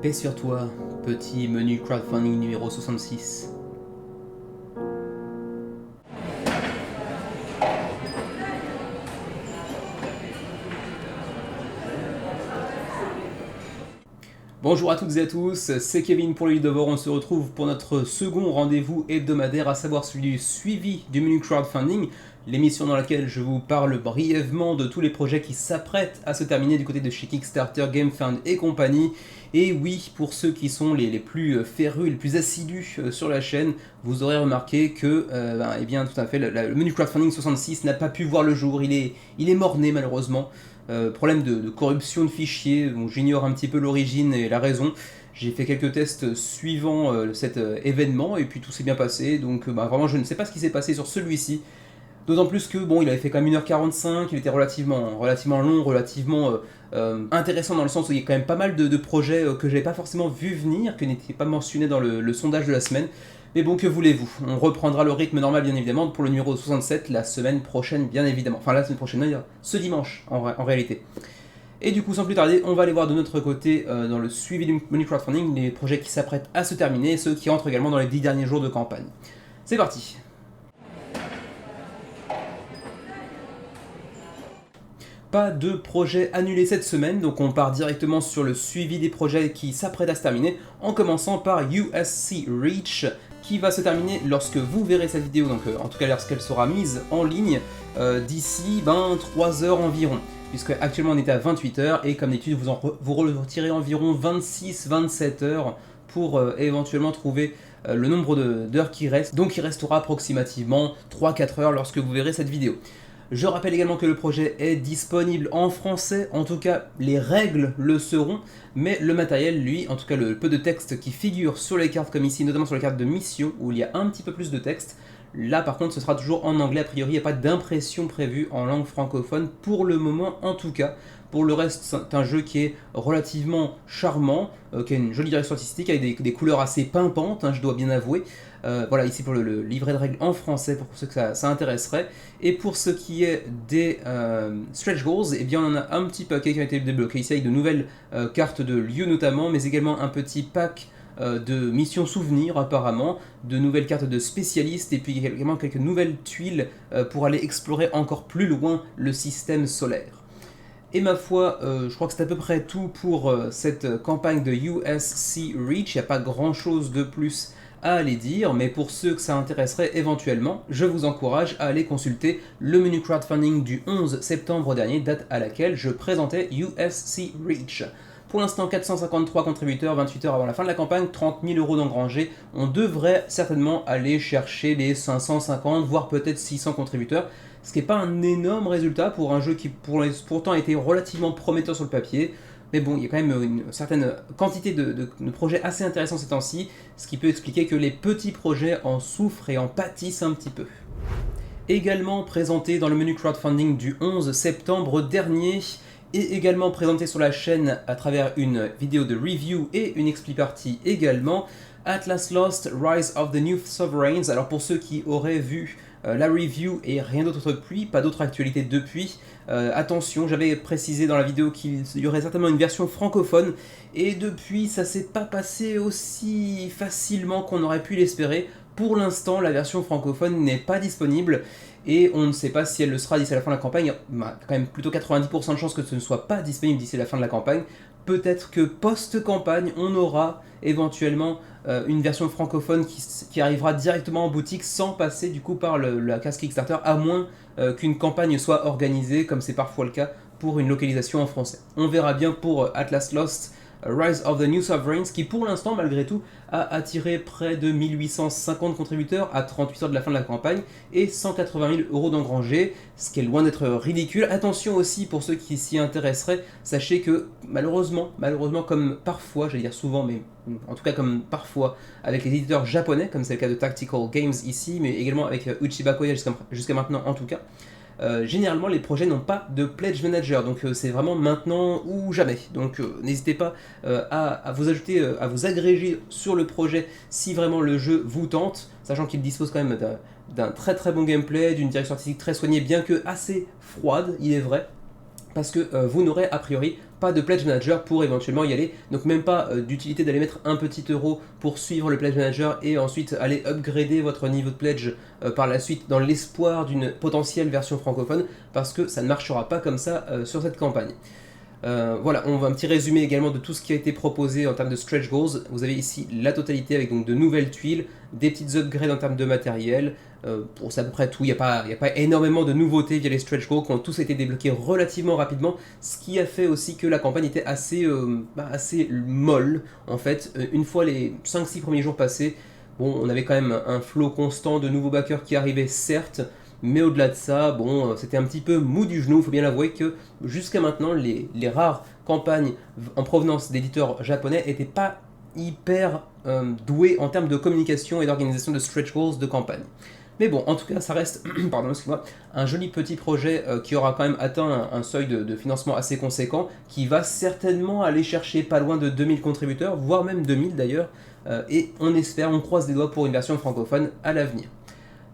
Paix sur toi, petit menu crowdfunding numéro 66. Bonjour à toutes et à tous, c'est Kevin pour le Leadover. On se retrouve pour notre second rendez-vous hebdomadaire, à savoir celui du suivi du menu crowdfunding, l'émission dans laquelle je vous parle brièvement de tous les projets qui s'apprêtent à se terminer du côté de chez Kickstarter, GameFound et compagnie. Et oui, pour ceux qui sont les plus férus, les plus assidus sur la chaîne, vous aurez remarqué que, eh bien, tout à fait, le menu crowdfunding 66 n'a pas pu voir le jour, il est mort-né malheureusement. Problème de corruption de fichiers, dont j'ignore un petit peu l'origine et la raison. J'ai fait quelques tests suivant cet événement et puis tout s'est bien passé, donc vraiment je ne sais pas ce qui s'est passé sur celui-ci. D'autant plus que bon, il avait fait quand même 1h45, il était relativement long, relativement intéressant dans le sens où il y a quand même pas mal de projets que j'avais pas forcément vu venir, qui n'étaient pas mentionnés dans le sondage de la semaine. Mais bon, que voulez-vous, on reprendra le rythme normal bien évidemment pour le numéro 67 la semaine prochaine bien évidemment. Enfin la semaine prochaine, non, ce dimanche en réalité. Et du coup, sans plus tarder, on va aller voir de notre côté, dans le suivi du menu crowdfunding, les projets qui s'apprêtent à se terminer et ceux qui entrent également dans les 10 derniers jours de campagne. C'est parti. Pas de projet annulé cette semaine, donc on part directement sur le suivi des projets qui s'apprêtent à se terminer, en commençant par USC Reach, qui va se terminer lorsque vous verrez cette vidéo, donc en tout cas lorsqu'elle sera mise en ligne, d'ici 3 heures environ, puisque actuellement on est à 28 heures, et comme d'habitude vous retirez environ 26-27 heures pour éventuellement trouver le nombre d'heures qui restent, donc il restera approximativement 3-4 heures lorsque vous verrez cette vidéo. Je rappelle également que le projet est disponible en français, en tout cas les règles le seront, mais le matériel, lui, en tout cas le peu de texte qui figure sur les cartes comme ici, notamment sur les cartes de mission, où il y a un petit peu plus de texte, là par contre ce sera toujours en anglais, a priori il n'y a pas d'impression prévue en langue francophone, pour le moment en tout cas. Pour le reste, c'est un jeu qui est relativement charmant, qui a une jolie direction artistique, avec des couleurs assez pimpantes, je dois bien avouer. Voilà, ici pour le livret de règles en français, pour ceux que ça intéresserait. Et pour ce qui est des stretch goals, eh bien on a un petit paquet qui a été débloqué ici avec de nouvelles cartes de lieux notamment, mais également un petit pack de missions souvenirs apparemment, de nouvelles cartes de spécialistes et puis également quelques nouvelles tuiles pour aller explorer encore plus loin le système solaire. Et ma foi, je crois que c'est à peu près tout pour cette campagne de USC Reach, il n'y a pas grand chose de plus à aller dire, mais pour ceux que ça intéresserait éventuellement, je vous encourage à aller consulter le menu crowdfunding du 11 septembre dernier, date à laquelle je présentais USC Reach. Pour l'instant, 453 contributeurs, 28 heures avant la fin de la campagne, 30 000 euros d'engrangés. On devrait certainement aller chercher les 550, voire peut-être 600 contributeurs, ce qui n'est pas un énorme résultat pour un jeu qui pourtant a été relativement prometteur sur le papier. Mais bon, il y a quand même une certaine quantité de projets assez intéressants ces temps-ci, ce qui peut expliquer que les petits projets en souffrent et en pâtissent un petit peu. Également présenté dans le menu crowdfunding du 11 septembre dernier, et également présenté sur la chaîne à travers une vidéo de review et une expli party également, Atlas Lost Rise of the New Sovereigns. Alors pour ceux qui auraient vu la review et rien d'autre depuis, pas d'autre actualité depuis, attention, j'avais précisé dans la vidéo qu'il y aurait certainement une version francophone, et depuis ça s'est pas passé aussi facilement qu'on aurait pu l'espérer. Pour l'instant, la version francophone n'est pas disponible, et on ne sait pas si elle le sera d'ici la fin de la campagne. Il y a quand même plutôt 90% de chances que ce ne soit pas disponible d'ici la fin de la campagne. Peut-être que post-campagne, on aura éventuellement une version francophone qui arrivera directement en boutique sans passer du coup par la case Kickstarter, à moins qu'une campagne soit organisée, comme c'est parfois le cas pour une localisation en français. On verra bien pour Atlas Lost Rise of the New Sovereigns, qui pour l'instant malgré tout a attiré près de 1850 contributeurs à 38 heures de la fin de la campagne et 180 000 euros d'engrangés, ce qui est loin d'être ridicule. Attention aussi pour ceux qui s'y intéresseraient, sachez que malheureusement comme parfois, j'allais dire souvent, mais en tout cas comme parfois avec les éditeurs japonais, comme c'est le cas de Tactical Games ici, mais également avec Uchiba Koya jusqu'à maintenant en tout cas, généralement les projets n'ont pas de pledge manager, donc c'est vraiment maintenant ou jamais. Donc n'hésitez pas à vous ajouter, à vous agréger sur le projet si vraiment le jeu vous tente, sachant qu'il dispose quand même d'un très très bon gameplay, d'une direction artistique très soignée, bien que assez froide, il est vrai. parce que vous n'aurez a priori pas de Pledge Manager pour éventuellement y aller, donc même pas d'utilité d'aller mettre un petit euro pour suivre le Pledge Manager et ensuite aller upgrader votre niveau de Pledge par la suite dans l'espoir d'une potentielle version francophone, parce que ça ne marchera pas comme ça sur cette campagne. Voilà, on va un petit résumé également de tout ce qui a été proposé en termes de stretch goals. Vous avez ici la totalité avec donc de nouvelles tuiles, des petites upgrades en termes de matériel. Bon, c'est à peu près tout, il n'y a pas énormément de nouveautés via les stretch goals qui ont tous été débloqués relativement rapidement, ce qui a fait aussi que la campagne était assez molle en fait. Une fois les 5-6 premiers jours passés, bon, on avait quand même un flow constant de nouveaux backers qui arrivaient certes, mais au-delà de ça, bon, c'était un petit peu mou du genou. Il faut bien l'avouer que jusqu'à maintenant, les rares campagnes en provenance d'éditeurs japonais n'étaient pas hyper douées en termes de communication et d'organisation de stretch goals de campagne. Mais bon, en tout cas, ça reste pardon, excuse-moi, un joli petit projet qui aura quand même atteint un seuil de financement assez conséquent, qui va certainement aller chercher pas loin de 2000 contributeurs, voire même 2000 d'ailleurs, et on espère, on croise les doigts pour une version francophone à l'avenir.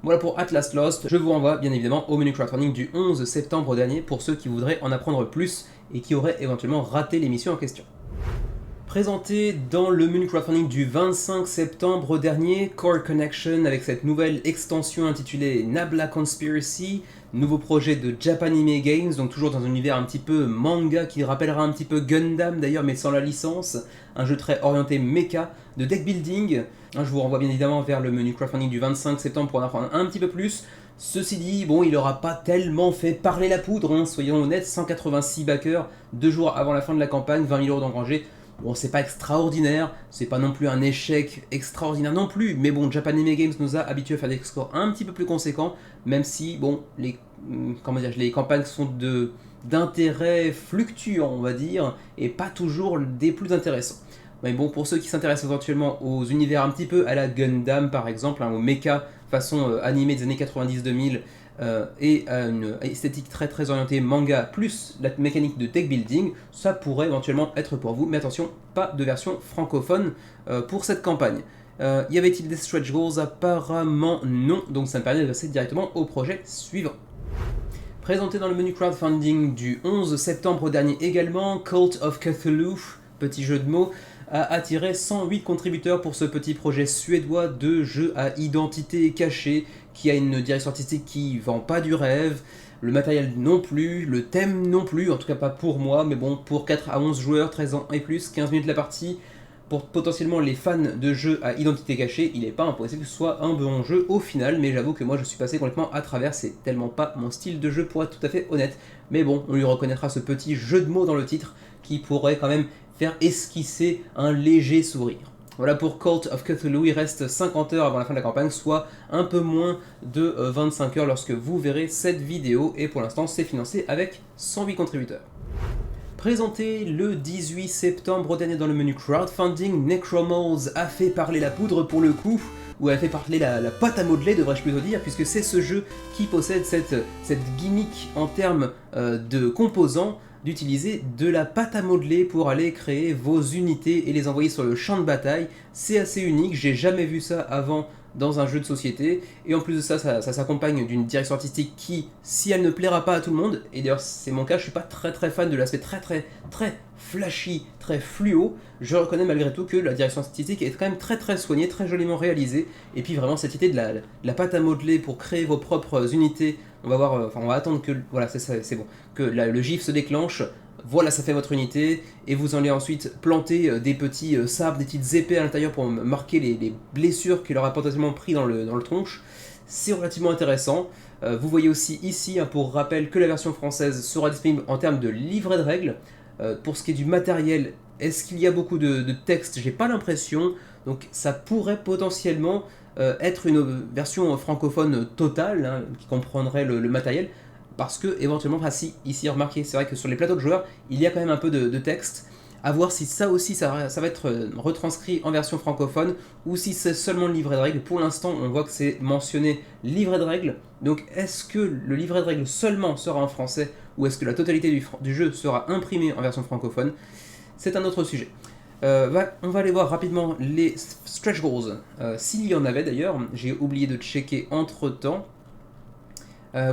Voilà pour Atlas Lost, je vous renvoie bien évidemment au menu crowdfunding du 11 septembre dernier pour ceux qui voudraient en apprendre plus et qui auraient éventuellement raté l'émission en question. Présenté dans le menu crowdfunding du 25 septembre dernier, Core Connection avec cette nouvelle extension intitulée Nabla Conspiracy, nouveau projet de Japanime Games, donc toujours dans un univers un petit peu manga qui rappellera un petit peu Gundam d'ailleurs mais sans la licence, un jeu très orienté mecha, de deck building. Je vous renvoie bien évidemment vers le menu crowdfunding du 25 septembre pour en apprendre un petit peu plus. Ceci dit, bon, il n'aura pas tellement fait parler la poudre, hein, soyons honnêtes, 186 backers, 2 jours avant la fin de la campagne, 20 000 € d'engrangés. Bon, c'est pas extraordinaire, c'est pas non plus un échec extraordinaire non plus, mais bon, Japanime Games nous a habitués à faire des scores un petit peu plus conséquents, même si, bon, les campagnes sont d'intérêt fluctuant, on va dire, et pas toujours des plus intéressants. Mais bon, pour ceux qui s'intéressent éventuellement aux univers un petit peu à la Gundam par exemple, hein, aux mecha façon animée des années 90-2000, et à une esthétique très très orientée manga plus la mécanique de deck building, ça pourrait éventuellement être pour vous, mais attention, pas de version francophone pour cette campagne. Y avait-il des stretch goals? Apparemment non, donc ça me permet de passer directement au projet suivant. Présenté dans le menu crowdfunding du 11 septembre dernier également, Cult of Cthulhu, petit jeu de mots, a attiré 108 contributeurs pour ce petit projet suédois de jeu à identité cachée, qui a une direction artistique qui vend pas du rêve, le matériel non plus, le thème non plus, en tout cas pas pour moi, mais bon, pour 4 à 11 joueurs, 13 ans et plus, 15 minutes la partie, pour potentiellement les fans de jeux à identité cachée, il n'est pas impossible que ce soit un bon jeu au final, mais j'avoue que moi je suis passé complètement à travers, c'est tellement pas mon style de jeu pour être tout à fait honnête, mais bon, on lui reconnaîtra ce petit jeu de mots dans le titre qui pourrait quand même faire esquisser un léger sourire. Voilà pour Cult of Cthulhu, il reste 50 heures avant la fin de la campagne, soit un peu moins de 25 heures lorsque vous verrez cette vidéo, et pour l'instant c'est financé avec 108 contributeurs. Présenté le 18 septembre dernier dans le menu crowdfunding, Necromals a fait parler la poudre pour le coup, ou a fait parler la pâte à modeler devrais-je plutôt dire, puisque c'est ce jeu qui possède cette gimmick en termes de composants, d'utiliser de la pâte à modeler pour aller créer vos unités et les envoyer sur le champ de bataille. C'est assez unique, j'ai jamais vu ça avant dans un jeu de société, et en plus de ça, ça s'accompagne d'une direction artistique qui, si elle ne plaira pas à tout le monde, et d'ailleurs c'est mon cas, je suis pas très fan de l'aspect très flashy, très fluo, je reconnais malgré tout que la direction artistique est quand même très soignée, très joliment réalisée, et puis vraiment cette idée de la pâte à modeler pour créer vos propres unités, on va voir, on va attendre que, voilà, c'est bon, que le GIF se déclenche. Voilà, ça fait votre unité, et vous allez ensuite planter des petits sabres, des petites épées à l'intérieur pour marquer les blessures qu'il aura potentiellement pris dans le tronche. C'est relativement intéressant. Vous voyez aussi ici, pour rappel, que la version française sera disponible en termes de livret de règles. Pour ce qui est du matériel, est-ce qu'il y a beaucoup de texte? J'ai pas l'impression, donc ça pourrait potentiellement être une version francophone totale, hein, qui comprendrait le matériel. Parce que, éventuellement, si, ici, remarquez, c'est vrai que sur les plateaux de joueurs, il y a quand même un peu de texte. À voir si ça aussi, ça va être retranscrit en version francophone, ou si c'est seulement le livret de règles. Pour l'instant, on voit que c'est mentionné livret de règles. Donc, est-ce que le livret de règles seulement sera en français, ou est-ce que la totalité du jeu sera imprimée en version francophone? C'est un autre sujet. On va aller voir rapidement les stretch goals. S'il y en avait d'ailleurs, j'ai oublié de checker entre-temps.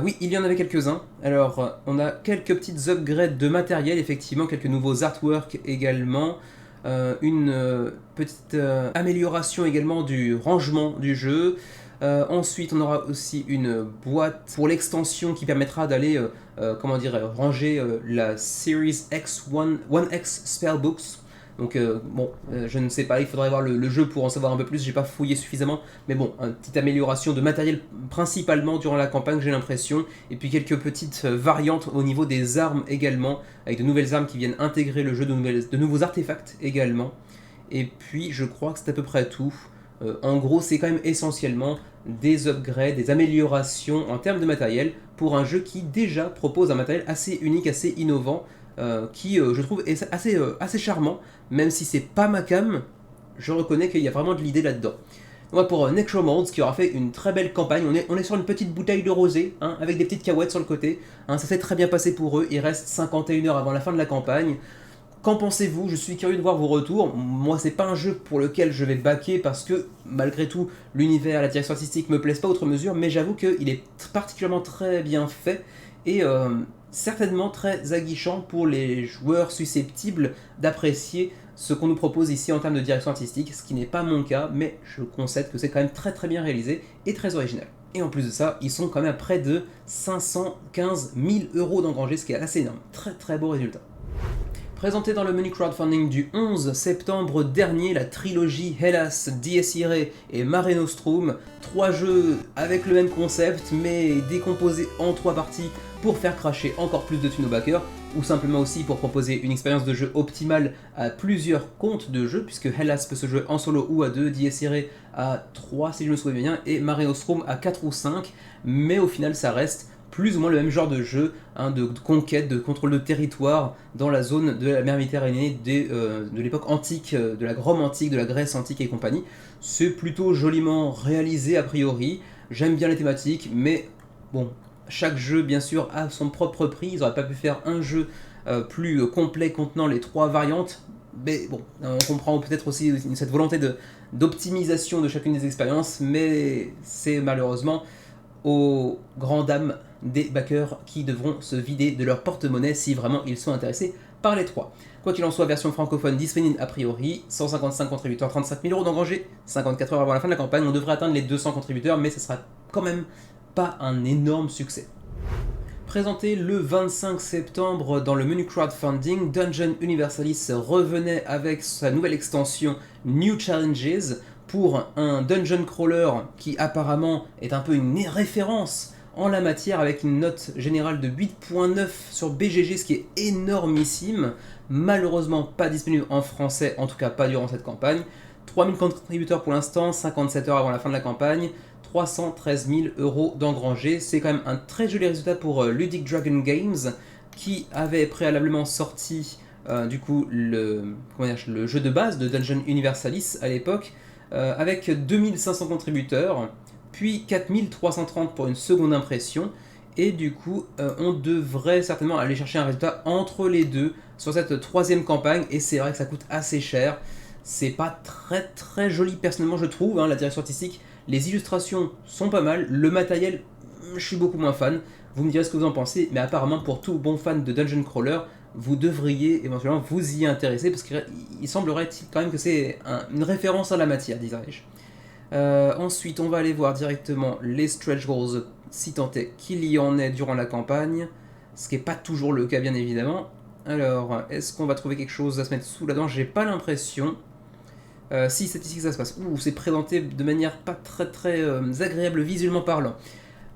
Oui, il y en avait quelques-uns. Alors, on a quelques petites upgrades de matériel, effectivement, quelques nouveaux artworks également, une petite amélioration également du rangement du jeu. Ensuite, on aura aussi une boîte pour l'extension qui permettra d'aller, comment dire, ranger la Series X1, 1X Spellbooks. Donc bon, je ne sais pas, il faudrait voir le jeu pour en savoir un peu plus, j'ai pas fouillé suffisamment, mais bon, une petite amélioration de matériel principalement durant la campagne, j'ai l'impression, et puis quelques petites variantes au niveau des armes également, avec de nouvelles armes qui viennent intégrer le jeu, de nouveaux artefacts également, et puis je crois que c'est à peu près tout. En gros, c'est quand même essentiellement des upgrades, des améliorations en termes de matériel pour un jeu qui déjà propose un matériel assez unique, assez innovant, qui je trouve est assez charmant, même si c'est pas ma cam, je reconnais qu'il y a vraiment de l'idée là-dedans. On va pour Necromolds qui aura fait une très belle campagne. On est sur une petite bouteille de rosé, hein, avec des petites cahuètes sur le côté. Hein, ça s'est très bien passé pour eux. Il reste 51 heures avant la fin de la campagne. Qu'en pensez-vous? Je suis curieux de voir vos retours. Moi, c'est pas un jeu pour lequel je vais backer parce que, malgré tout, l'univers, la direction artistique me plaisent pas outre mesure, mais j'avoue qu'il est particulièrement très bien fait et certainement très aguichant pour les joueurs susceptibles d'apprécier ce qu'on nous propose ici en termes de direction artistique, ce qui n'est pas mon cas, mais je concède que c'est quand même très très bien réalisé et très original. Et en plus de ça, ils sont quand même à près de 515 000 euros d'engrangés, ce qui est assez énorme. Très très beau résultat. Présenté dans le menu crowdfunding du 11 septembre dernier, la trilogie Hellas, Dies Irae et Mare Nostrum, 3 jeux avec le même concept mais décomposés en 3 parties pour faire cracher encore plus de thunes aux backers, ou simplement aussi pour proposer une expérience de jeu optimale à plusieurs comptes de jeu, puisque Hellas peut se jouer en solo ou à 2, Dies Irae à 3 si je me souviens bien, et Mare Nostrum à 4 ou 5, mais au final ça reste plus ou moins le même genre de jeu, hein, de conquête, de contrôle de territoire dans la zone de la mer Méditerranée de l'époque antique, de la Rome antique, de la Grèce antique et compagnie. C'est plutôt joliment réalisé a priori, j'aime bien les thématiques, mais bon, chaque jeu bien sûr a son propre prix, ils n'auraient pas pu faire un jeu plus complet contenant les 3 variantes, mais bon, on comprend peut-être aussi cette volonté d'optimisation de chacune des expériences, mais c'est malheureusement aux grandes dames des backers qui devront se vider de leur porte-monnaie si vraiment ils sont intéressés par les 3. Quoi qu'il en soit, version francophone disponible a priori, 155 contributeurs, 35 000 euros d'engrangés, 54 heures avant la fin de la campagne, on devrait atteindre les 200 contributeurs, mais ce sera quand même pas un énorme succès. Présenté le 25 septembre dans le menu crowdfunding, Dungeon Universalis revenait avec sa nouvelle extension New Challenges pour un dungeon crawler qui apparemment est un peu une référence en la matière avec une note générale de 8.9 sur BGG, ce qui est énormissime. Malheureusement pas disponible en français, en tout cas pas durant cette campagne. 3000 contributeurs pour l'instant, 57 heures avant la fin de la campagne, 313 000 euros d'engrangés. C'est quand même un très joli résultat pour Ludic Dragon Games qui avait préalablement sorti du coup le jeu de base de Dungeon Universalis à l'époque avec 2500 contributeurs, puis 4330 pour une seconde impression. Et du coup, on devrait certainement aller chercher un résultat entre les deux sur cette troisième campagne. Et c'est vrai que ça coûte assez cher. C'est pas très très joli personnellement, je trouve, hein, la direction artistique. Les illustrations sont pas mal. Le matériel, je suis beaucoup moins fan. Vous me direz ce que vous en pensez. Mais apparemment, pour tout bon fan de Dungeon Crawler, vous devriez éventuellement vous y intéresser. Parce qu'il semblerait quand même que c'est une référence à la matière, dirais-je. Ensuite, on va aller voir directement les stretch goals, si tant est qu'il y en ait durant la campagne, ce qui n'est pas toujours le cas, bien évidemment. Alors, est-ce qu'on va trouver quelque chose à se mettre sous la dent? J'ai pas l'impression. Si, c'est ici que ça se passe. Ouh, c'est présenté de manière pas très très agréable visuellement parlant.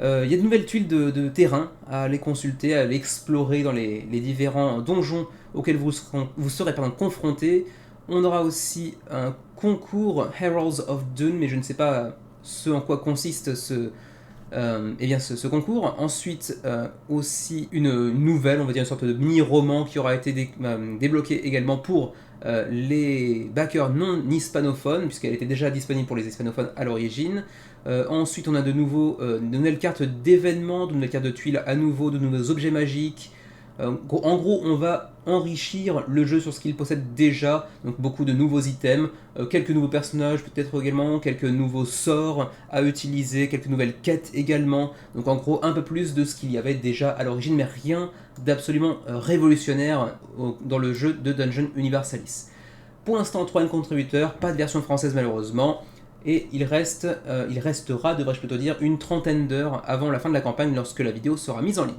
Il y a de nouvelles tuiles de terrain à aller consulter, à aller explorer dans les différents donjons auxquels vous serez confrontés. On aura aussi un concours Heralds of Dune, mais je ne sais pas ce en quoi consiste ce concours. Ensuite, aussi une nouvelle, on va dire une sorte de mini-roman qui aura été débloqué également pour les backers non hispanophones, puisqu'elle était déjà disponible pour les hispanophones à l'origine. Ensuite, on a de nouvelles cartes d'événements, de nouvelles cartes de tuiles à nouveau, de nouveaux objets magiques. En gros, on va enrichir le jeu sur ce qu'il possède déjà, donc beaucoup de nouveaux items, quelques nouveaux personnages peut-être également, quelques nouveaux sorts à utiliser, quelques nouvelles quêtes également, donc en gros un peu plus de ce qu'il y avait déjà à l'origine, mais rien d'absolument révolutionnaire dans le jeu de Dungeon Universalis. Pour l'instant, 3 contributeurs, pas de version française malheureusement, et il restera, devrais-je plutôt dire, une trentaine d'heures avant la fin de la campagne lorsque la vidéo sera mise en ligne.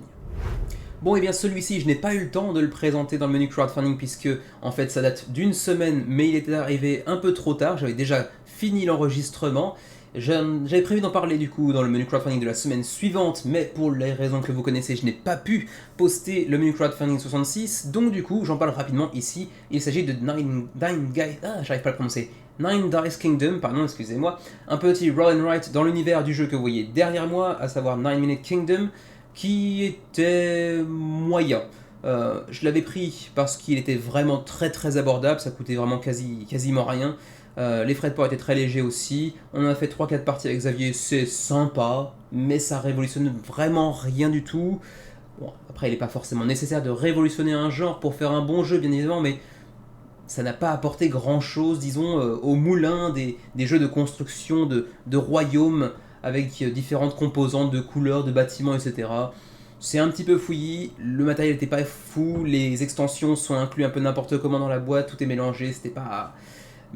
Bon, et bien celui-ci, je n'ai pas eu le temps de le présenter dans le menu crowdfunding puisque en fait ça date d'une semaine, mais il était arrivé un peu trop tard, j'avais déjà fini l'enregistrement. J'avais prévu d'en parler du coup dans le menu crowdfunding de la semaine suivante, mais pour les raisons que vous connaissez, je n'ai pas pu poster le menu crowdfunding 66, donc du coup j'en parle rapidement ici. Il s'agit de Nine Dice Kingdom, pardon, excusez-moi, un petit roll and write dans l'univers du jeu que vous voyez derrière moi, à savoir 9 Minute Kingdom, qui était moyen. Je l'avais pris parce qu'il était vraiment très abordable, ça coûtait vraiment quasiment rien. Les frais de port étaient très légers aussi. On en a fait 3-4 parties avec Xavier, c'est sympa, mais ça révolutionne vraiment rien du tout. Bon, après, il n'est pas forcément nécessaire de révolutionner un genre pour faire un bon jeu, bien évidemment, mais ça n'a pas apporté grand chose, disons, au moulin des jeux de construction de royaumes avec différentes composantes de couleurs, de bâtiments, etc. C'est un petit peu fouillis, le matériel n'était pas fou, les extensions sont inclus un peu n'importe comment dans la boîte, tout est mélangé, c'était pas...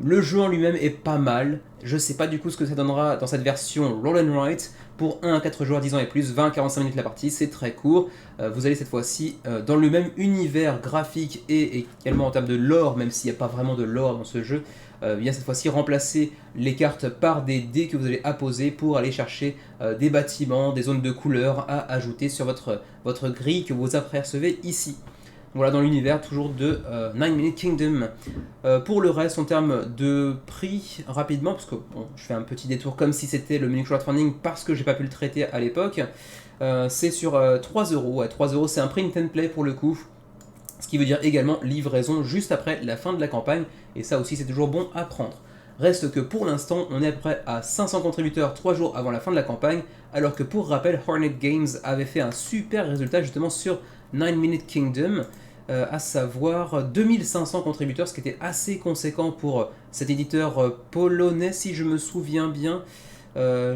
Le jeu en lui-même est pas mal, je sais pas du coup ce que ça donnera dans cette version Roll and Write, pour 1 à 4 joueurs 10 ans et plus, 20 à 45 minutes la partie, c'est très court. Vous allez cette fois-ci dans le même univers graphique et également en termes de lore, même s'il n'y a pas vraiment de lore dans ce jeu, bien cette fois-ci remplacer les cartes par des dés que vous allez apposer pour aller chercher des bâtiments, des zones de couleurs à ajouter sur votre grille que vous apercevez ici. Voilà, dans l'univers toujours de 9 Minute Kingdom. Pour le reste, en termes de prix, rapidement, parce que bon, je fais un petit détour comme si c'était le menu crowdfunding parce que j'ai pas pu le traiter à l'époque, c'est sur 3€. Ouais, 3€, c'est un print and play pour le coup, ce qui veut dire également livraison juste après la fin de la campagne, et ça aussi c'est toujours bon à prendre. Reste que pour l'instant, on est à peu près à 500 contributeurs 3 jours avant la fin de la campagne, alors que pour rappel, Hornet Games avait fait un super résultat justement sur 9 Minute Kingdom, à savoir 2500 contributeurs, ce qui était assez conséquent pour cet éditeur polonais, si je me souviens bien,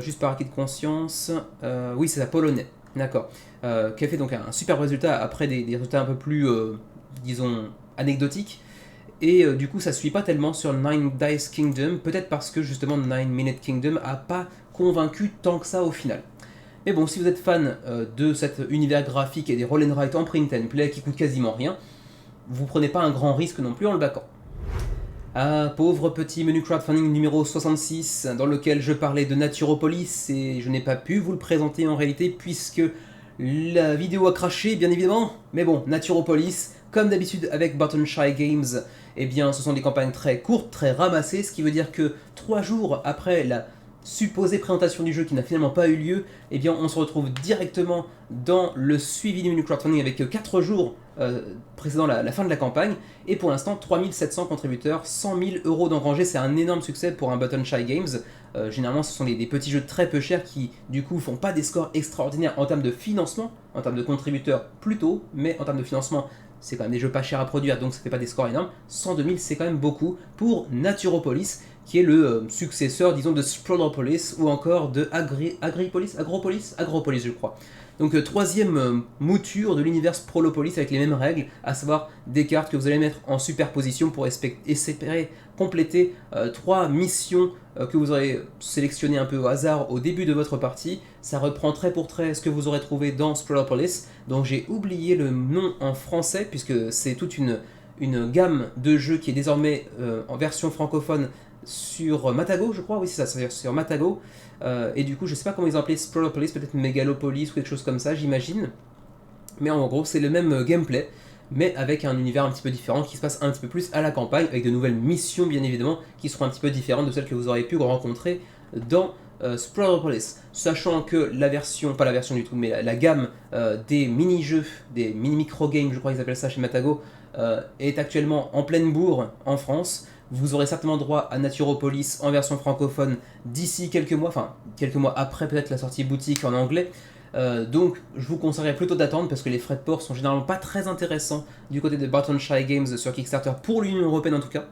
juste par acquis de conscience, oui c'est ça, polonais, d'accord, qui a fait donc un super résultat après des résultats un peu plus, disons, anecdotiques. Et du coup ça suit pas tellement sur 9 Dice Kingdom, peut-être parce que justement 9 Minute Kingdom a pas convaincu tant que ça au final. Mais bon, si vous êtes fan de cet univers graphique et des roll and write en print and play qui coûtent quasiment rien, vous prenez pas un grand risque non plus en le backant. Ah, pauvre petit menu crowdfunding numéro 66, dans lequel je parlais de Naturopolis, et je n'ai pas pu vous le présenter en réalité, puisque la vidéo a craché, bien évidemment. Mais bon, Naturopolis, comme d'habitude avec Button Shy Games, eh bien, ce sont des campagnes très courtes, très ramassées, ce qui veut dire que 3 jours après la supposée présentation du jeu qui n'a finalement pas eu lieu, eh bien on se retrouve directement dans le suivi du menu crowdfunding avec 4 jours précédant la fin de la campagne, et pour l'instant 3700 contributeurs, 100 000 € d'engrangés, c'est un énorme succès pour un Button Shy Games. Généralement ce sont des petits jeux très peu chers qui du coup font pas des scores extraordinaires en termes de financement, en termes de contributeurs plutôt, mais en termes de financement c'est quand même des jeux pas chers à produire, donc ça fait pas des scores énormes. 102 000 c'est quand même beaucoup pour Naturopolis, qui est le successeur, disons, de Sprawlopolis ou encore de Agropolis, je crois. Donc troisième mouture de l'univers Sprawlopolis avec les mêmes règles, à savoir des cartes que vous allez mettre en superposition pour espérer compléter 3 missions que vous aurez sélectionnées un peu au hasard au début de votre partie. Ça reprend trait pour trait ce que vous aurez trouvé dans Sprawlopolis, donc j'ai oublié le nom en français puisque c'est toute une gamme de jeux qui est désormais en version francophone sur Matago, je crois, oui c'est ça, sur Matago, et du coup je sais pas comment ils ont appelé Sprawlopolis, peut-être Megalopolis ou quelque chose comme ça j'imagine, mais en gros c'est le même gameplay, mais avec un univers un petit peu différent qui se passe un petit peu plus à la campagne, avec de nouvelles missions bien évidemment, qui seront un petit peu différentes de celles que vous aurez pu rencontrer dans Sprawlopolis, sachant que la version, pas la version du tout, mais la gamme des mini-jeux, des mini-micro-games, je crois qu'ils appellent ça chez Matago, est actuellement en pleine bourre en France. Vous aurez certainement droit à Naturopolis en version francophone d'ici quelques mois, enfin quelques mois après peut-être la sortie boutique en anglais. Donc je vous conseillerais plutôt d'attendre parce que les frais de port sont généralement pas très intéressants du côté de Barton Shy Games sur Kickstarter pour l'Union Européenne en tout cas.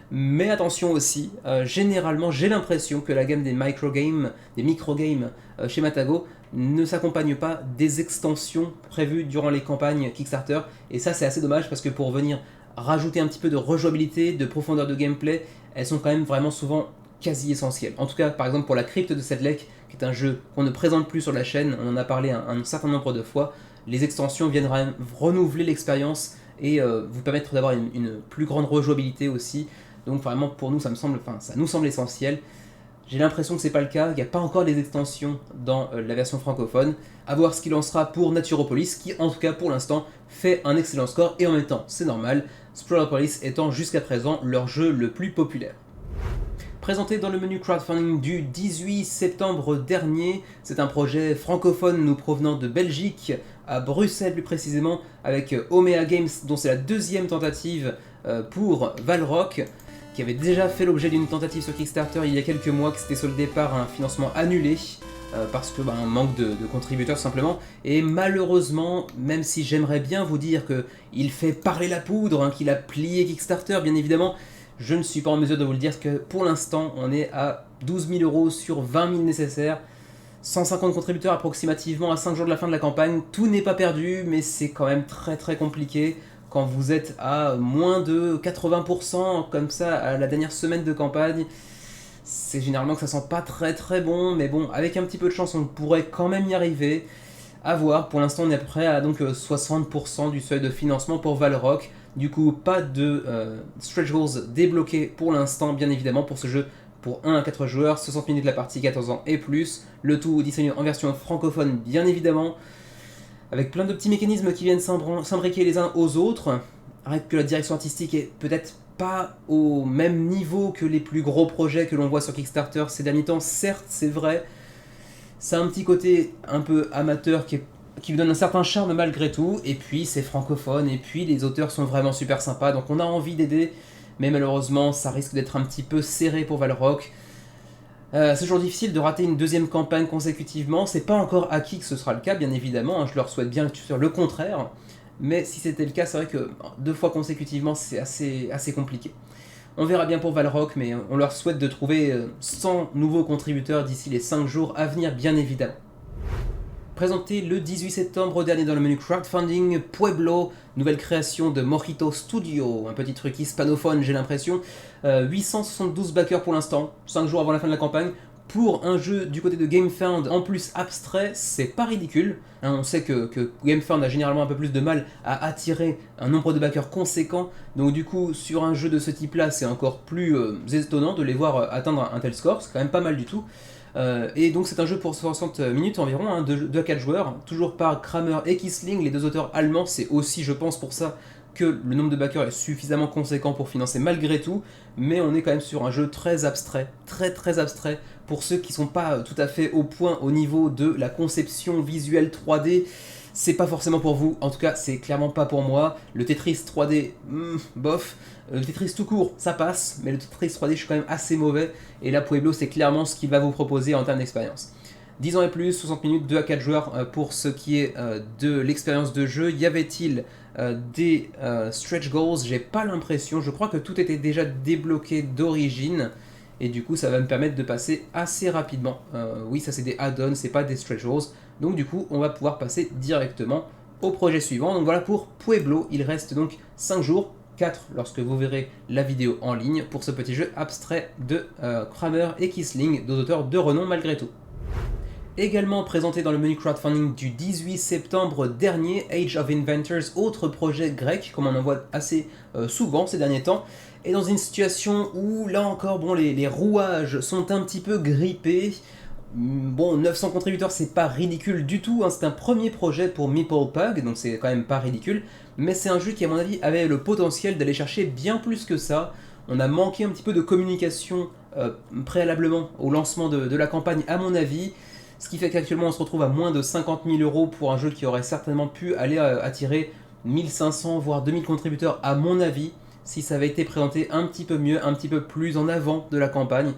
Mais attention aussi, généralement j'ai l'impression que la gamme des microgames chez Matago ne s'accompagne pas des extensions prévues durant les campagnes Kickstarter. Et ça c'est assez dommage parce que pour venir rajouter un petit peu de rejouabilité, de profondeur de gameplay, elles sont quand même vraiment souvent quasi essentielles. En tout cas par exemple pour la crypte de Sedlec, qui est un jeu qu'on ne présente plus sur la chaîne, on en a parlé un certain nombre de fois, les extensions viennent renouveler l'expérience et vous permettre d'avoir une plus grande rejouabilité aussi. Donc vraiment pour nous ça nous semble essentiel. J'ai l'impression que c'est pas le cas, il n'y a pas encore les extensions dans la version francophone. A voir ce qu'il en sera pour Naturopolis, qui en tout cas pour l'instant fait un excellent score, et en même temps c'est normal, Sprawlopolis étant jusqu'à présent leur jeu le plus populaire. Présenté dans le menu crowdfunding du 18 septembre dernier, c'est un projet francophone nous provenant de Belgique, à Bruxelles plus précisément, avec Omea Games, dont c'est la deuxième tentative pour Valrock, qui avait déjà fait l'objet d'une tentative sur Kickstarter il y a quelques mois, qui s'était soldée par un financement annulé, parce que un manque de contributeurs simplement. Et malheureusement, même si j'aimerais bien vous dire qu'il fait parler la poudre, qu'il a plié Kickstarter bien évidemment, je ne suis pas en mesure de vous le dire que pour l'instant on est à 12 000 € sur 20 000 nécessaires, 150 contributeurs approximativement à 5 jours de la fin de la campagne. Tout n'est pas perdu, mais c'est quand même très compliqué. Quand vous êtes à moins de 80% comme ça à la dernière semaine de campagne, c'est généralement que ça sent pas très bon, mais bon, avec un petit peu de chance on pourrait quand même y arriver. À voir, pour l'instant on est à peu près à donc 60% du seuil de financement pour Valrock. Du coup pas de stretch goals débloqués pour l'instant bien évidemment pour ce jeu pour 1 à 4 joueurs, 60 minutes la partie, 14 ans et plus, le tout disponible en version francophone bien évidemment, avec plein de petits mécanismes qui viennent s'imbriquer les uns aux autres, avec que la direction artistique est peut-être pas au même niveau que les plus gros projets que l'on voit sur Kickstarter ces derniers temps, certes c'est vrai, ça a un petit côté un peu amateur qui lui donne un certain charme malgré tout, et puis c'est francophone, et puis les auteurs sont vraiment super sympas, donc on a envie d'aider, mais malheureusement ça risque d'être un petit peu serré pour Valrock. C'est toujours difficile de rater une deuxième campagne consécutivement, c'est pas encore acquis que ce sera le cas bien évidemment, je leur souhaite bien sûr le contraire, mais si c'était le cas c'est vrai que 2 fois consécutivement c'est assez compliqué. On verra bien pour Valrock, mais on leur souhaite de trouver 100 nouveaux contributeurs d'ici les 5 jours à venir bien évidemment. Présenté le 18 septembre dernier dans le menu crowdfunding, Pueblo, nouvelle création de Mojito Studio, un petit truc hispanophone j'ai l'impression, 872 backers pour l'instant, 5 jours avant la fin de la campagne. Pour un jeu du côté de GameFound en plus abstrait, c'est pas ridicule. On sait que GameFound a généralement un peu plus de mal à attirer un nombre de backers conséquent, donc du coup sur un jeu de ce type là c'est encore plus étonnant de les voir atteindre un tel score, c'est quand même pas mal du tout. Et donc c'est un jeu pour 60 minutes environ, 2 à 4 joueurs, toujours par Kramer et Kissling, les 2 auteurs allemands, c'est aussi je pense pour ça que le nombre de backers est suffisamment conséquent pour financer malgré tout, mais on est quand même sur un jeu très abstrait, très abstrait, pour ceux qui sont pas tout à fait au point au niveau de la conception visuelle 3D, c'est pas forcément pour vous, en tout cas c'est clairement pas pour moi. Le Tetris 3D, bof, le Tetris tout court, ça passe, mais le Tetris 3D je suis quand même assez mauvais, et là Pueblo c'est clairement ce qu'il va vous proposer en termes d'expérience. 10 ans et plus, 60 minutes, 2 à 4 joueurs pour ce qui est de l'expérience de jeu. Y avait-il des stretch goals? J'ai pas l'impression, je crois que tout était déjà débloqué d'origine, et du coup ça va me permettre de passer assez rapidement. Oui, ça c'est des add-ons, c'est pas des stretch goals, donc du coup on va pouvoir passer directement au projet suivant. Donc voilà pour Pueblo, il reste donc 5 jours, 4 lorsque vous verrez la vidéo en ligne pour ce petit jeu abstrait de Kramer et Kissling, 2 auteurs de renom malgré tout. Également présenté dans le menu crowdfunding du 18 septembre dernier, Age of Inventors, autre projet grec, comme on en voit assez souvent ces derniers temps, est dans une situation où, là encore, bon, les rouages sont un petit peu grippés. Bon, 900 contributeurs, c'est pas ridicule du tout, c'est un premier projet pour Meeple Pug, donc c'est quand même pas ridicule, mais c'est un jeu qui, à mon avis, avait le potentiel d'aller chercher bien plus que ça. On a manqué un petit peu de communication préalablement au lancement de la campagne, à mon avis. Ce qui fait qu'actuellement on se retrouve à moins de 50 000 € pour un jeu qui aurait certainement pu aller attirer 1500 voire 2000 contributeurs à mon avis, si ça avait été présenté un petit peu mieux, un petit peu plus en avant de la campagne.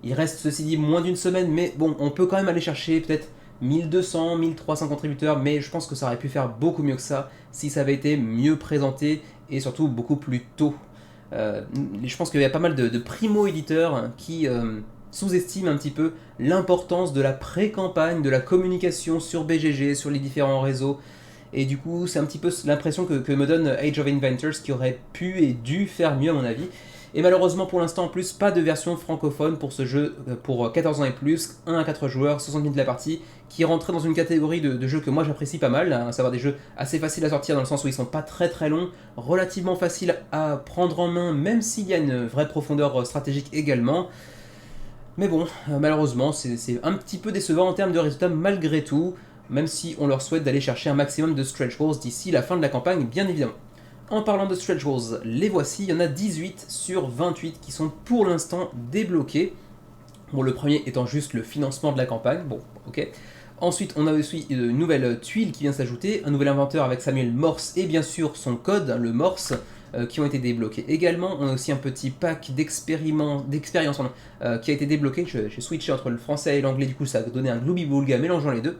Il reste ceci dit moins d'une semaine, mais bon, on peut quand même aller chercher peut-être 1200, 1300 contributeurs, mais je pense que ça aurait pu faire beaucoup mieux que ça si ça avait été mieux présenté et surtout beaucoup plus tôt. Je pense qu'il y a pas mal de primo-éditeurs qui sous-estiment un petit peu l'importance de la pré-campagne, de la communication sur BGG, sur les différents réseaux. Et du coup, c'est un petit peu l'impression que me donne Age of Inventors, qui aurait pu et dû faire mieux à mon avis. Et malheureusement pour l'instant en plus, pas de version francophone pour ce jeu pour 14 ans et plus, 1 à 4 joueurs, 60 minutes la partie, qui rentrait dans une catégorie de jeux que moi j'apprécie pas mal, à savoir des jeux assez faciles à sortir dans le sens où ils sont pas très longs, relativement faciles à prendre en main, même s'il y a une vraie profondeur stratégique également. Mais bon, malheureusement, c'est un petit peu décevant en termes de résultats malgré tout, même si on leur souhaite d'aller chercher un maximum de stretch goals d'ici la fin de la campagne, bien évidemment. En parlant de stretch goals, les voici, il y en a 18 sur 28 qui sont pour l'instant débloqués. Bon, le premier étant juste le financement de la campagne, bon, ok. Ensuite, on a aussi une nouvelle tuile qui vient s'ajouter, un nouvel inventeur avec Samuel Morse et bien sûr son code, le Morse, qui ont été débloqués également. On a aussi un petit pack d'expérience qui a été débloqué. J'ai switché entre le français et l'anglais, du coup ça a donné un Glooby-Boulga mélangeant les deux.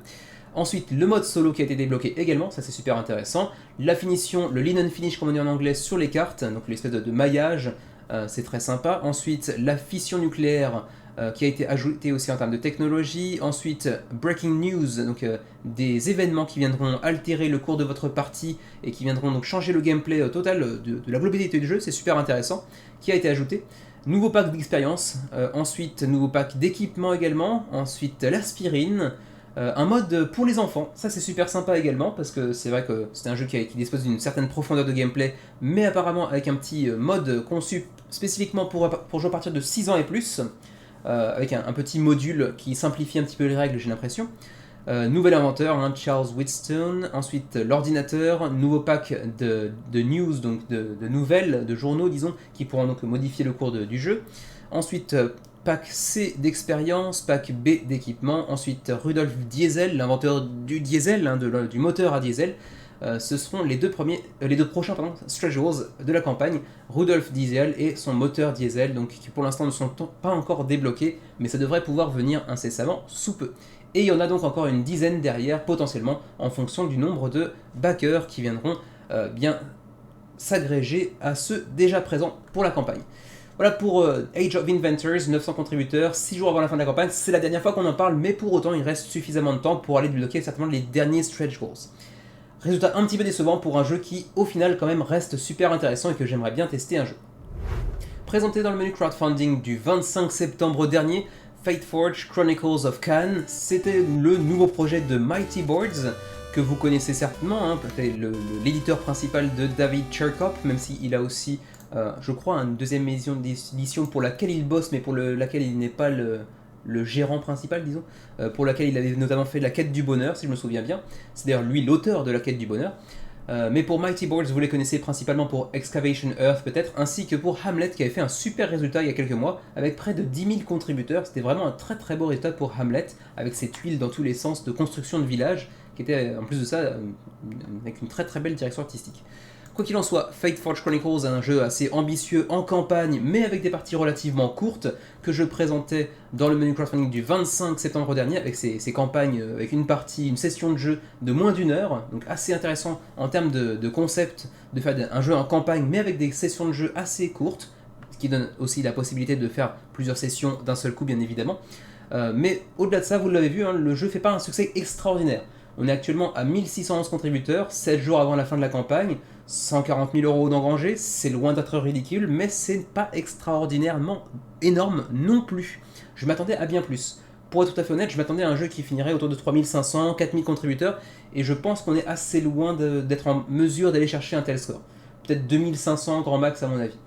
Ensuite, le mode solo qui a été débloqué également, ça c'est super intéressant. La finition, le linen finish comme on dit en anglais sur les cartes, donc l'espèce de maillage, c'est très sympa. Ensuite, la fission nucléaire qui a été ajoutée aussi en termes de technologie. Ensuite, breaking news, donc des événements qui viendront altérer le cours de votre partie et qui viendront donc changer le gameplay total de la globalité du jeu, c'est super intéressant, qui a été ajouté. Nouveau pack d'expérience, ensuite nouveau pack d'équipement également, ensuite l'aspirine, un mode pour les enfants, ça c'est super sympa également, parce que c'est vrai que c'est un jeu qui dispose d'une certaine profondeur de gameplay, mais apparemment avec un petit mode conçu spécifiquement pour jouer à partir de 6 ans et plus, avec un petit module qui simplifie un petit peu les règles, j'ai l'impression. Nouvel inventeur, hein, Charles Whitstone. Ensuite, l'ordinateur, nouveau pack de news, donc de nouvelles, de journaux, disons, qui pourront donc modifier le cours du jeu. Ensuite, pack C d'expérience, pack B d'équipement. Ensuite, Rudolf Diesel, l'inventeur du diesel, hein, du moteur à diesel. Ce seront les deux prochains stretch goals de la campagne, Rudolf Diesel et son moteur diesel, donc qui pour l'instant ne sont pas encore débloqués, mais ça devrait pouvoir venir incessamment sous peu. Et il y en a donc encore une dizaine derrière, potentiellement, en fonction du nombre de backers qui viendront bien s'agréger à ceux déjà présents pour la campagne. Voilà pour Age of Inventors, 900 contributeurs, 6 jours avant la fin de la campagne, c'est la dernière fois qu'on en parle, mais pour autant il reste suffisamment de temps pour aller débloquer certainement les derniers stretch goals. Résultat un petit peu décevant pour un jeu qui, au final, quand même reste super intéressant et que j'aimerais bien tester un jeu. Présenté dans le menu crowdfunding du 25 septembre dernier, Fateforge Chronicles of Khan, c'était le nouveau projet de Mighty Boards, que vous connaissez certainement, hein, peut-être l'éditeur principal de David Cherkop, même s'il a aussi, je crois, une deuxième édition pour laquelle il bosse, mais pour laquelle il n'est pas le gérant principal, disons, pour laquelle il avait notamment fait la quête du bonheur, si je me souviens bien. C'est d'ailleurs lui l'auteur de la quête du bonheur. Mais pour Mighty Boards, vous les connaissez principalement pour Excavation Earth peut-être, ainsi que pour Hamlet qui avait fait un super résultat il y a quelques mois, avec près de 10 000 contributeurs. C'était vraiment un très beau résultat pour Hamlet, avec ses tuiles dans tous les sens de construction de village, qui était en plus de ça avec une très belle direction artistique. Quoi qu'il en soit, Fateforge Chronicles est un jeu assez ambitieux en campagne, mais avec des parties relativement courtes, que je présentais dans le menu crowdfunding du 25 septembre dernier, avec ces campagnes, avec une session de jeu de moins d'1 heure, donc assez intéressant en termes de concept, de faire un jeu en campagne, mais avec des sessions de jeu assez courtes, ce qui donne aussi la possibilité de faire plusieurs sessions d'un seul coup, bien évidemment. Mais au-delà de ça, vous l'avez vu, hein, le jeu ne fait pas un succès extraordinaire. On est actuellement à 1611 contributeurs, 7 jours avant la fin de la campagne, 140 000 € d'engrangés, c'est loin d'être ridicule, mais c'est pas extraordinairement énorme non plus. Je m'attendais à bien plus. Pour être tout à fait honnête, je m'attendais à un jeu qui finirait autour de 3500, 4000 contributeurs, et je pense qu'on est assez loin d'être en mesure d'aller chercher un tel score. Peut-être 2500 grand max à mon avis.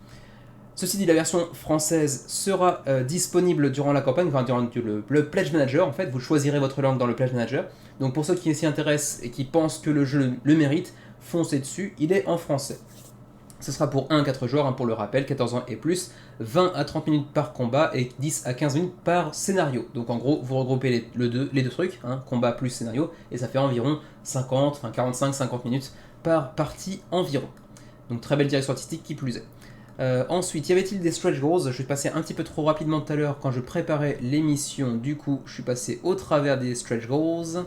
Ceci dit, la version française sera disponible durant la campagne, enfin durant le Pledge Manager. En fait, vous choisirez votre langue dans le Pledge Manager. Donc pour ceux qui s'y intéressent et qui pensent que le jeu le mérite, foncez dessus, il est en français. Ce sera pour 1 à 4 joueurs, hein, pour le rappel, 14 ans et plus, 20 à 30 minutes par combat et 10 à 15 minutes par scénario. Donc en gros, vous regroupez les deux trucs, hein, combat plus scénario, et ça fait environ 45-50 minutes par partie environ. Donc très belle direction artistique qui plus est. Ensuite, y avait-il des stretch goals? Je suis passé un petit peu trop rapidement tout à l'heure quand je préparais l'émission, du coup je suis passé au travers des stretch goals.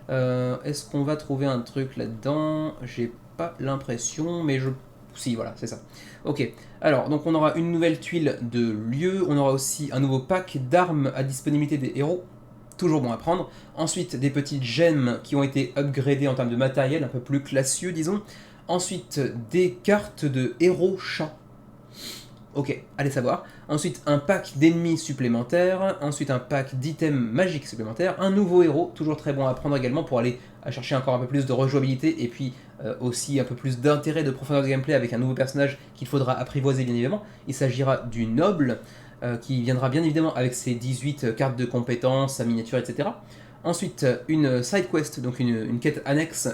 Est-ce qu'on va trouver un truc là-dedans? J'ai pas l'impression, mais je... Si, voilà, c'est ça. Ok, alors, donc on aura une nouvelle tuile de lieu, on aura aussi un nouveau pack d'armes à disponibilité des héros, toujours bon à prendre. Ensuite, des petites gemmes qui ont été upgradées en termes de matériel, un peu plus classieux, disons. Ensuite, des cartes de héros chats. Ok, allez savoir. Ensuite, un pack d'ennemis supplémentaires. Ensuite, un pack d'items magiques supplémentaires. Un nouveau héros, toujours très bon à prendre également pour aller à chercher encore un peu plus de rejouabilité et puis aussi un peu plus d'intérêt, de profondeur de gameplay avec un nouveau personnage qu'il faudra apprivoiser bien évidemment. Il s'agira du noble qui viendra bien évidemment avec ses 18 cartes de compétences, sa miniature, etc. Ensuite, une side quest, donc une quête annexe.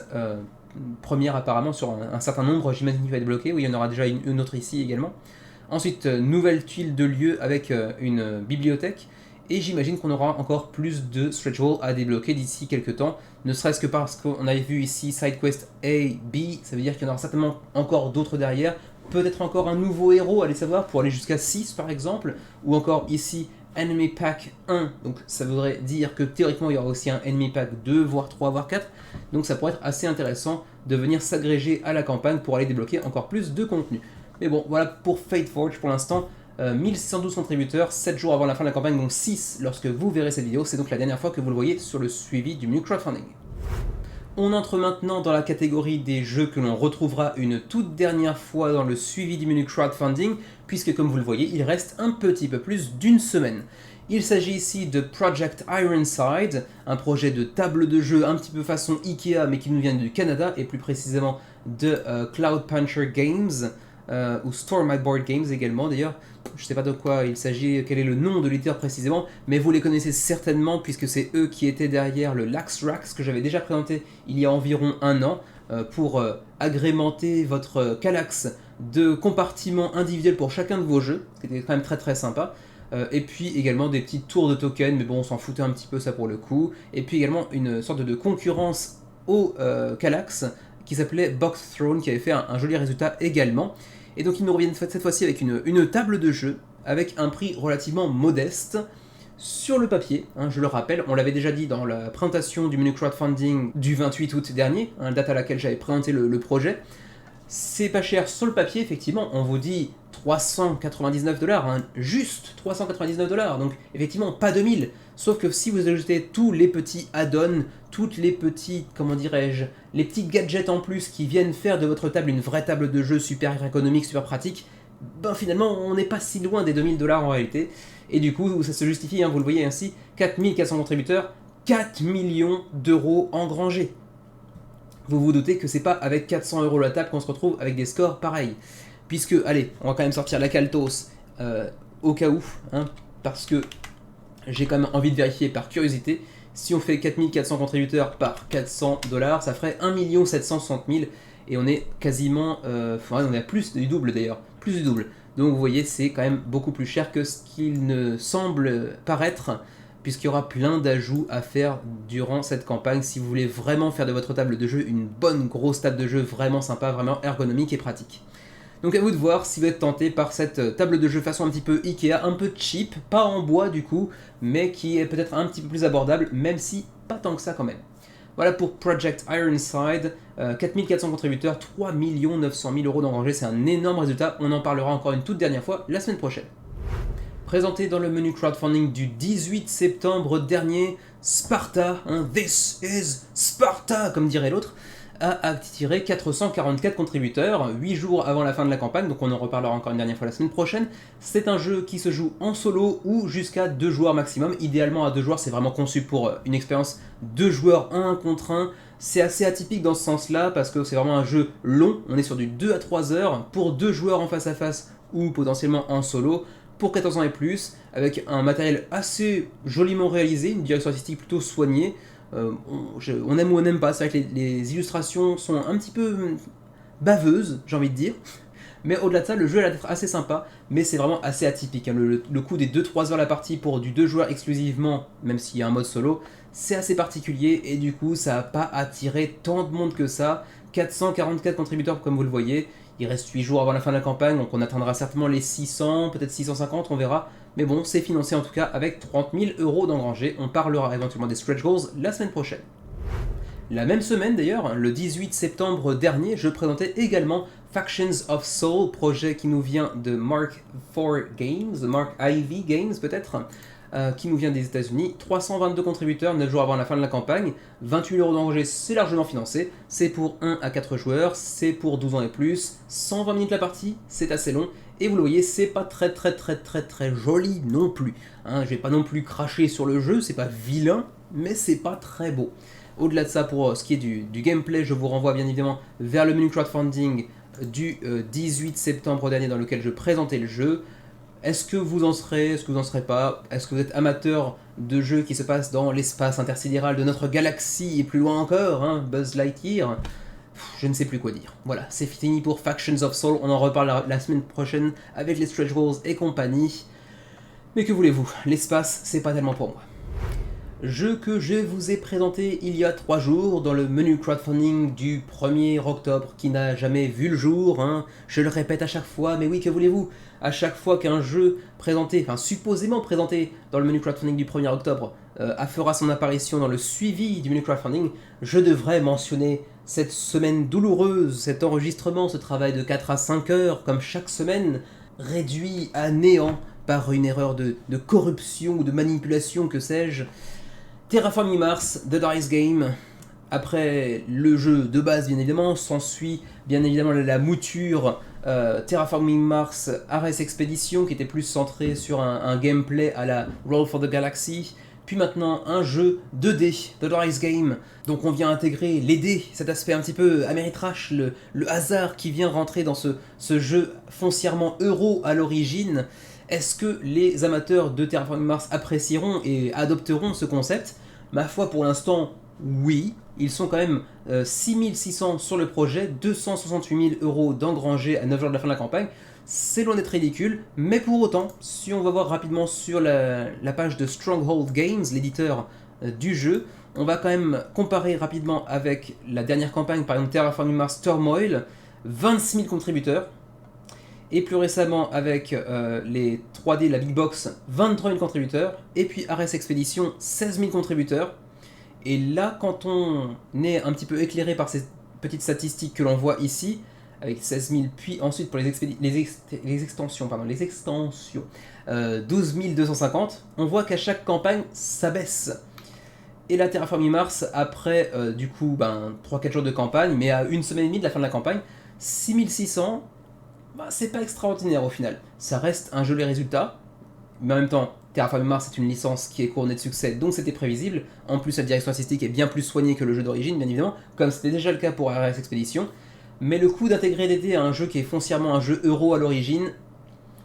Première apparemment sur un certain nombre, j'imagine qu'il va être bloqué. Oui, il y en aura déjà une autre ici également. Ensuite, nouvelle tuile de lieu avec une bibliothèque. Et j'imagine qu'on aura encore plus de stretch goals à débloquer d'ici quelques temps. Ne serait-ce que parce qu'on avait vu ici side quest A, B. Ça veut dire qu'il y en aura certainement encore d'autres derrière. Peut-être encore un nouveau héros, allez savoir, pour aller jusqu'à 6 par exemple. Ou encore ici Enemy Pack 1. Donc ça voudrait dire que théoriquement il y aura aussi un Enemy Pack 2, voire 3, voire 4. Donc ça pourrait être assez intéressant de venir s'agréger à la campagne pour aller débloquer encore plus de contenu. Mais bon, voilà pour Fate Forge pour l'instant. 1612 contributeurs, 7 jours avant la fin de la campagne, donc 6 lorsque vous verrez cette vidéo. C'est donc la dernière fois que vous le voyez sur le suivi du menu crowdfunding. On entre maintenant dans la catégorie des jeux que l'on retrouvera une toute dernière fois dans le suivi du menu crowdfunding, puisque comme vous le voyez, il reste un petit peu plus d'une semaine. Il s'agit ici de Project Ironside, un projet de table de jeu un petit peu façon Ikea, mais qui nous vient du Canada, et plus précisément de Cloud Puncher Games, ou Store My Board Games également d'ailleurs. Je ne sais pas de quoi il s'agit, quel est le nom de l'éditeur précisément, mais vous les connaissez certainement puisque c'est eux qui étaient derrière le Lax Rax que j'avais déjà présenté il y a environ un an pour agrémenter votre Kallax de compartiments individuels pour chacun de vos jeux, ce qui était quand même très très sympa. Et puis également des petites tours de tokens, mais bon on s'en foutait un petit peu ça pour le coup. Et puis également une sorte de concurrence au Kallax qui s'appelait Box Throne, qui avait fait un joli résultat également. Et donc ils nous reviennent cette fois-ci avec une table de jeu, avec un prix relativement modeste, sur le papier, hein, je le rappelle, on l'avait déjà dit dans la présentation du menu crowdfunding du 28 août dernier, hein, date à laquelle j'avais présenté le projet. C'est pas cher sur le papier, effectivement, on vous dit 399$, hein, juste 399$, donc effectivement pas 2000, sauf que si vous ajoutez tous les petits add-ons, toutes les petites, comment dirais-je, les petits gadgets en plus qui viennent faire de votre table une vraie table de jeu super économique, super pratique, ben finalement on n'est pas si loin des 2000$ en réalité, et du coup ça se justifie, hein, vous le voyez ainsi, 4400 contributeurs, 4 millions d'euros engrangés. Vous vous doutez que c'est pas avec 400€ la table qu'on se retrouve avec des scores pareils. Puisque, allez, on va quand même sortir la Caltos au cas où, hein, parce que j'ai quand même envie de vérifier par curiosité. Si on fait 4400 contributeurs par 400$, ça ferait 1 760 000, et on est quasiment, on est à plus du double d'ailleurs, plus du double. Donc vous voyez, c'est quand même beaucoup plus cher que ce qu'il ne semble paraître, puisqu'il y aura plein d'ajouts à faire durant cette campagne si vous voulez vraiment faire de votre table de jeu une bonne grosse table de jeu vraiment sympa, vraiment ergonomique et pratique. Donc à vous de voir si vous êtes tenté par cette table de jeu façon un petit peu Ikea, un peu cheap, pas en bois du coup, mais qui est peut-être un petit peu plus abordable, même si pas tant que ça quand même. Voilà pour Project Ironside, 4400 contributeurs, 3 900 000€ d'engrangés, c'est un énorme résultat, on en parlera encore une toute dernière fois la semaine prochaine. Présenté dans le menu crowdfunding du 18 septembre dernier, Sparta, hein, This is Sparta, comme dirait l'autre, a attiré 444 contributeurs, 8 jours avant la fin de la campagne, donc on en reparlera encore une dernière fois la semaine prochaine. C'est un jeu qui se joue en solo ou jusqu'à 2 joueurs maximum, idéalement à 2 joueurs, c'est vraiment conçu pour une expérience 2 joueurs 1 contre 1. C'est assez atypique dans ce sens-là, parce que c'est vraiment un jeu long, on est sur du 2 à 3 heures, pour 2 joueurs en face à face ou potentiellement en solo, pour 14 ans et plus, avec un matériel assez joliment réalisé, une direction artistique plutôt soignée. On aime ou on n'aime pas, c'est vrai que les illustrations sont un petit peu baveuses, j'ai envie de dire. Mais au-delà de ça, le jeu a l'air d'être assez sympa, mais c'est vraiment assez atypique. Hein. Le coup des 2-3 heures la partie pour du 2 joueurs exclusivement, même s'il y a un mode solo, c'est assez particulier, et du coup ça n'a pas attiré tant de monde que ça. 444 contributeurs comme vous le voyez. Il reste 8 jours avant la fin de la campagne, donc on atteindra certainement les 600, peut-être 650, on verra. Mais bon, c'est financé en tout cas avec 30 000 € d'engrangés. On parlera éventuellement des stretch goals la semaine prochaine. La même semaine d'ailleurs, le 18 septembre dernier, je présentais également Factions of Soul, projet qui nous vient de Mark IV Games, de Mark IV Games peut-être, qui nous vient des États-Unis. 322 contributeurs, 9 jours avant la fin de la campagne, 28 € d'engrangés, c'est largement financé, c'est pour 1 à 4 joueurs, c'est pour 12 ans et plus, 120 minutes la partie, c'est assez long, et vous le voyez, c'est pas très joli non plus. Hein, je vais pas non plus cracher sur le jeu, c'est pas vilain, mais c'est pas très beau. Au-delà de ça, pour ce qui est du gameplay, je vous renvoie bien évidemment vers le menu crowdfunding du 18 septembre dernier dans lequel je présentais le jeu. Est-ce que vous en serez, est-ce que vous en serez pas? Est-ce que vous êtes amateur de jeux qui se passent dans l'espace intersidéral de notre galaxie et plus loin encore, hein, Buzz Lightyear? Je ne sais plus quoi dire. Voilà, c'est fini pour Factions of Soul, on en reparle la semaine prochaine avec les stretch goals et compagnie. Mais que voulez-vous, l'espace, c'est pas tellement pour moi. Jeu que je vous ai présenté il y a 3 jours dans le menu crowdfunding du 1er octobre qui n'a jamais vu le jour, hein. Je le répète à chaque fois, mais oui, que voulez-vous? À chaque fois qu'un jeu présenté, enfin supposément présenté dans le menu crowdfunding du 1er octobre fera son apparition dans le suivi du menu crowdfunding, je devrais mentionner cette semaine douloureuse, cet enregistrement, ce travail de 4 à 5 heures, comme chaque semaine, réduit à néant par une erreur de corruption ou de manipulation, que sais-je. Terraforming Mars, The Dice Game. Après le jeu de base, bien évidemment, s'ensuit bien évidemment la mouture Terraforming Mars Ares Expedition, qui était plus centré sur un gameplay à la Roll for the Galaxy. Puis maintenant un jeu 2D, The Dice Game. Donc on vient intégrer les dés, cet aspect un petit peu Ameritrash, le hasard qui vient rentrer dans ce jeu foncièrement euro à l'origine. Est-ce que les amateurs de Terraforming Mars apprécieront et adopteront ce concept? Ma foi, pour l'instant, oui. Ils sont quand même 6600 sur le projet, 268 000 € d'engrangés à 9 jours de la fin de la campagne. C'est loin d'être ridicule, mais pour autant, si on va voir rapidement sur la page de Stronghold Games, l'éditeur du jeu, on va quand même comparer rapidement avec la dernière campagne, par exemple Terraforming Mars Turmoil, 26 000 contributeurs. Et plus récemment avec les 3D, la Big Box, 23 000 contributeurs. Et puis Ares Expedition, 16 000 contributeurs. Et là, quand on est un petit peu éclairé par ces petites statistiques que l'on voit ici, avec 16 000, puis ensuite pour les extensions, 12 250, on voit qu'à chaque campagne, ça baisse. Et la Terraforming Mars, après du coup 3-4 jours de campagne, mais à une semaine et demie de la fin de la campagne, 6600, c'est pas extraordinaire au final. Ça reste un joli résultat, mais en même temps, Terraforming Mars c'est une licence qui est couronnée de succès, donc c'était prévisible. En plus, la direction artistique est bien plus soignée que le jeu d'origine, bien évidemment, comme c'était déjà le cas pour Ares Expedition. Mais le coup d'intégrer des dés à un jeu qui est foncièrement un jeu euro à l'origine,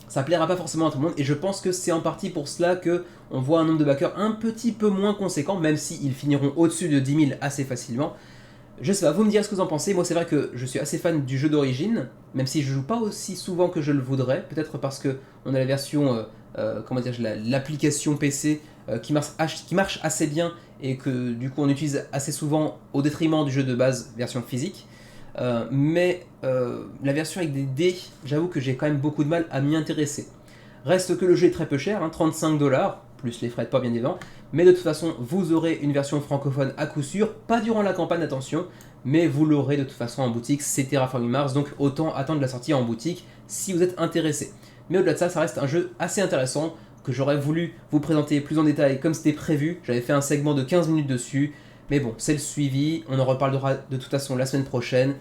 ça plaira pas forcément à tout le monde, et je pense que c'est en partie pour cela que on voit un nombre de backers un petit peu moins conséquent, même s'ils finiront au-dessus de 10 000 assez facilement. Je sais pas, vous me direz ce que vous en pensez. Moi, c'est vrai que je suis assez fan du jeu d'origine, même si je joue pas aussi souvent que je le voudrais, peut-être parce que on a la version, l'application PC qui marche assez bien et que du coup on utilise assez souvent au détriment du jeu de base version physique. Mais la version avec des dés, j'avoue que j'ai quand même beaucoup de mal à m'y intéresser. Reste que le jeu est très peu cher, hein, 35 $, plus les frais de port bien évidemment, mais de toute façon vous aurez une version francophone à coup sûr, pas durant la campagne attention, mais vous l'aurez de toute façon en boutique, c'est Terraforming Mars, donc autant attendre la sortie en boutique si vous êtes intéressé. Mais au-delà de ça, ça reste un jeu assez intéressant que j'aurais voulu vous présenter plus en détail comme c'était prévu. J'avais fait un segment de 15 minutes dessus, mais bon, c'est le suivi, on en reparlera de toute façon la semaine prochaine.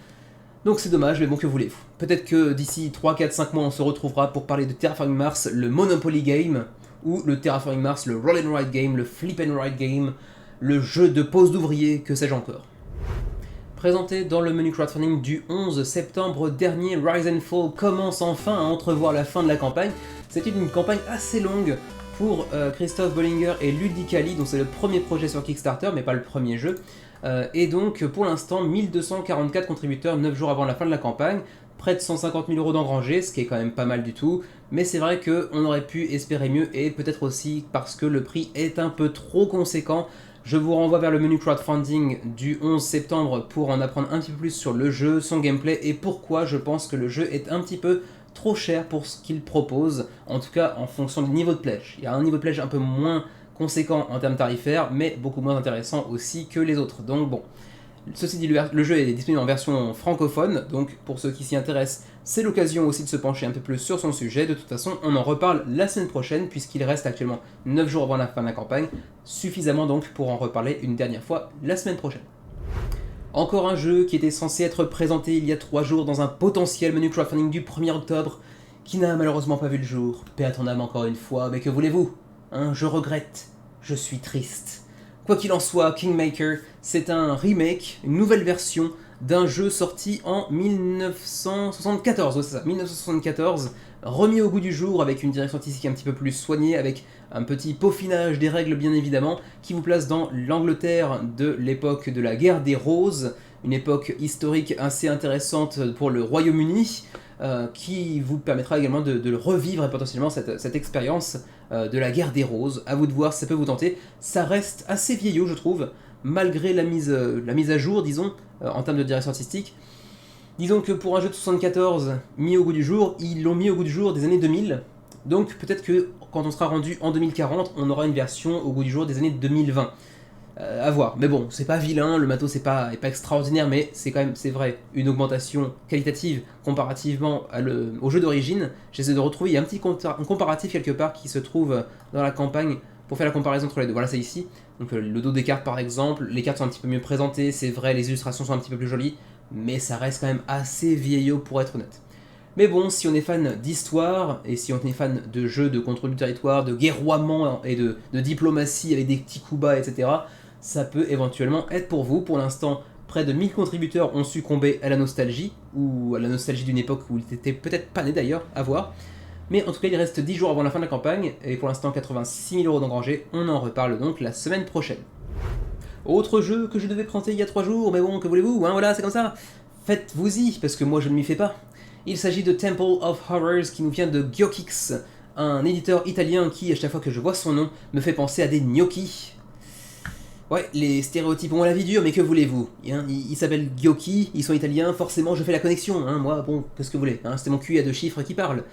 Donc c'est dommage, mais bon, que voulez-vous. Peut-être que d'ici 3, 4, 5 mois, on se retrouvera pour parler de Terraforming Mars, le Monopoly Game, ou le Terraforming Mars, le Roll and Ride Game, le Flip and Ride Game, le jeu de pose d'ouvrier, que sais-je encore. Présenté dans le menu crowdfunding du 11 septembre dernier, Rise and Fall commence enfin à entrevoir la fin de la campagne. C'était une campagne assez longue pour Christophe Bollinger et Ludicali, dont c'est le premier projet sur Kickstarter, mais pas le premier jeu. Et donc pour l'instant 1244 contributeurs 9 jours avant la fin de la campagne, près de 150 000 € d'engrangés, ce qui est quand même pas mal du tout, mais c'est vrai qu'on aurait pu espérer mieux, et peut-être aussi parce que le prix est un peu trop conséquent. Je vous renvoie vers le menu crowdfunding du 11 septembre pour en apprendre un petit peu plus sur le jeu, son gameplay et pourquoi je pense que le jeu est un petit peu trop cher pour ce qu'il propose, en tout cas en fonction du niveau de pledge. Il y a un niveau de pledge un peu moins conséquent en termes tarifaires, mais beaucoup moins intéressant aussi que les autres. Donc bon, ceci dit, le jeu est disponible en version francophone, donc pour ceux qui s'y intéressent, c'est l'occasion aussi de se pencher un peu plus sur son sujet. De toute façon, on en reparle la semaine prochaine, puisqu'il reste actuellement 9 jours avant la fin de la campagne, suffisamment donc pour en reparler une dernière fois la semaine prochaine. Encore un jeu qui était censé être présenté il y a 3 jours dans un potentiel menu crowdfunding du 1er octobre, qui n'a malheureusement pas vu le jour. Paix à ton âme encore une fois, mais que voulez-vous hein, je regrette, je suis triste. Quoi qu'il en soit, Kingmaker, c'est un remake, une nouvelle version d'un jeu sorti en 1974, ouais, c'est ça, 1974, remis au goût du jour avec une direction artistique un petit peu plus soignée, avec un petit peaufinage des règles bien évidemment, qui vous place dans l'Angleterre de l'époque de la guerre des Roses, une époque historique assez intéressante pour le Royaume-Uni, qui vous permettra également de revivre potentiellement cette expérience de la guerre des Roses. À vous de voir si ça peut vous tenter. Ça reste assez vieillot, je trouve, malgré la mise à jour, disons, en termes de direction artistique. Disons que pour un jeu de 74 mis au goût du jour, ils l'ont mis au goût du jour des années 2000. Donc peut-être que quand on sera rendu en 2040, on aura une version au goût du jour des années 2020. À voir. Mais bon, c'est pas vilain, le matos est pas extraordinaire, mais c'est quand même, c'est vrai, une augmentation qualitative comparativement au jeu d'origine. J'essaie de retrouver, il y a un petit comparatif quelque part qui se trouve dans la campagne pour faire la comparaison entre les deux. Voilà, c'est ici. Donc le dos des cartes par exemple, les cartes sont un petit peu mieux présentées, c'est vrai, les illustrations sont un petit peu plus jolies, mais ça reste quand même assez vieillot pour être honnête. Mais bon, si on est fan d'histoire, et si on est fan de jeux de contrôle du territoire, de guerroiement et de diplomatie avec des petits coups bas, etc., ça peut éventuellement être pour vous. Pour l'instant, près de 1000 contributeurs ont succombé à la nostalgie, ou à la nostalgie d'une époque où ils étaient peut-être pas nés d'ailleurs, à voir. Mais en tout cas, il reste 10 jours avant la fin de la campagne, et pour l'instant 86 000 € d'engrangés, on en reparle donc la semaine prochaine. Autre jeu que je devais présenter il y a 3 jours, mais bon, que voulez-vous, hein, voilà, c'est comme ça. Faites-vous-y, parce que moi je ne m'y fais pas. Il s'agit de Temple of Horrors qui nous vient de Gyokix, un éditeur italien qui, à chaque fois que je vois son nom, me fait penser à des gnocchis. Ouais, les stéréotypes ont la vie dure, mais que voulez-vous hein, ils s'appellent Gyoki, ils sont italiens, forcément je fais la connexion, hein, moi, bon, qu'est-ce que vous voulez hein, c'était mon QI à 2 chiffres qui parle.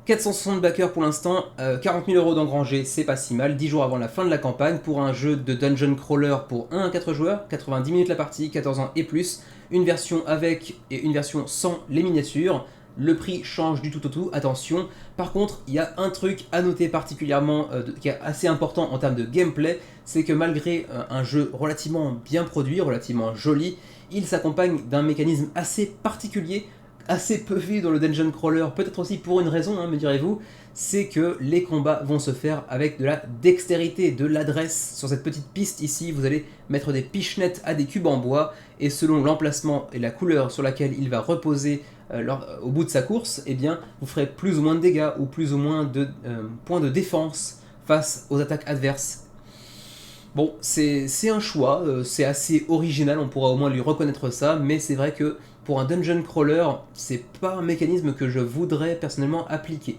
460 backers pour l'instant, 40 000 € d'engrangés, c'est pas si mal, 10 jours avant la fin de la campagne, pour un jeu de dungeon crawler pour 1 à 4 joueurs, 90 minutes la partie, 14 ans et plus, une version avec et une version sans les miniatures. Le prix change du tout au tout, attention. Par contre, il y a un truc à noter particulièrement qui est assez important en termes de gameplay, c'est que malgré un jeu relativement bien produit, relativement joli, il s'accompagne d'un mécanisme assez particulier, assez peu vu dans le dungeon crawler, peut-être aussi pour une raison, hein, me direz-vous, c'est que les combats vont se faire avec de la dextérité, de l'adresse. Sur cette petite piste ici, vous allez mettre des pichenettes à des cubes en bois, et selon l'emplacement et la couleur sur laquelle il va reposer au bout de sa course, eh bien, vous ferez plus ou moins de dégâts ou plus ou moins de points de défense face aux attaques adverses. Bon, c'est un choix, c'est assez original, on pourra au moins lui reconnaître ça, mais c'est vrai que pour un dungeon crawler, c'est pas un mécanisme que je voudrais personnellement appliquer.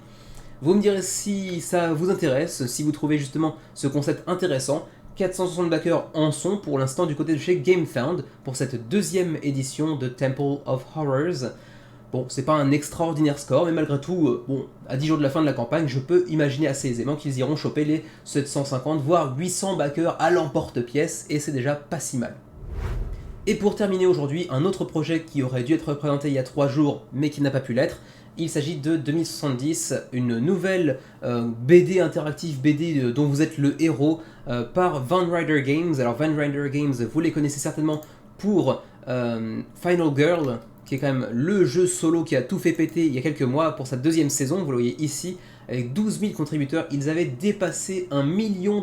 Vous me direz si ça vous intéresse, si vous trouvez justement ce concept intéressant. 460 backers en sont pour l'instant du côté de chez GameFound pour cette deuxième édition de Temple of Horrors. Bon, c'est pas un extraordinaire score, mais malgré tout, bon, à 10 jours de la fin de la campagne, je peux imaginer assez aisément qu'ils iront choper les 750 voire 800 backers à l'emporte-pièce, et c'est déjà pas si mal. Et pour terminer aujourd'hui, un autre projet qui aurait dû être présenté il y a 3 jours, mais qui n'a pas pu l'être. Il s'agit de 2070, une nouvelle BD interactive, BD dont vous êtes le héros, par Van Ryder Games. Alors Van Ryder Games, vous les connaissez certainement pour Final Girl, qui est quand même le jeu solo qui a tout fait péter il y a quelques mois pour sa deuxième saison, vous le voyez ici, avec 12 000 contributeurs, ils avaient dépassé $1 million.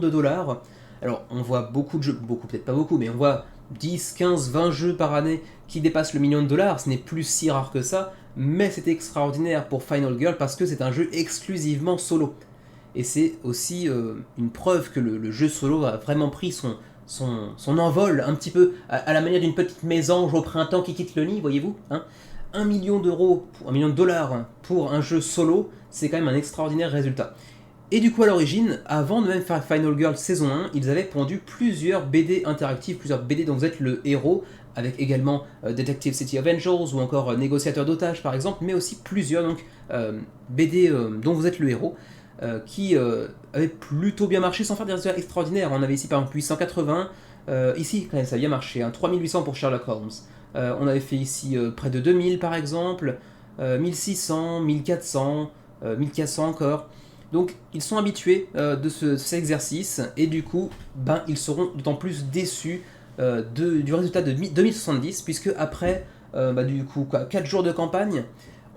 Alors on voit beaucoup de jeux, peut-être pas beaucoup, mais on voit 10, 15, 20 jeux par année qui dépassent le $1 million, ce n'est plus si rare que ça, mais c'est extraordinaire pour Final Girl parce que c'est un jeu exclusivement solo. Et c'est aussi une preuve que le jeu solo a vraiment pris son envol, un petit peu à la manière d'une petite mésange au printemps qui quitte le nid, voyez-vous hein. $1 million, $1 million pour un jeu solo, c'est quand même un extraordinaire résultat. Et du coup, à l'origine, avant de même faire Final Girl saison 1, ils avaient pondu plusieurs BD interactives, plusieurs BD dont vous êtes le héros, avec également Detective City of Angels ou encore Négociateur d'otages par exemple, mais aussi plusieurs donc, BD dont vous êtes le héros, qui avaient plutôt bien marché sans faire des résultats extraordinaires. On avait ici par exemple 880, ici quand même ça a bien marché, hein, 3800 pour Sherlock Holmes. On avait fait ici près de 2000 par exemple, 1600, 1400, 1400 encore. Donc ils sont habitués de cet exercice et du coup ils seront d'autant plus déçus du résultat de 2070 puisque après du coup 4 jours de campagne,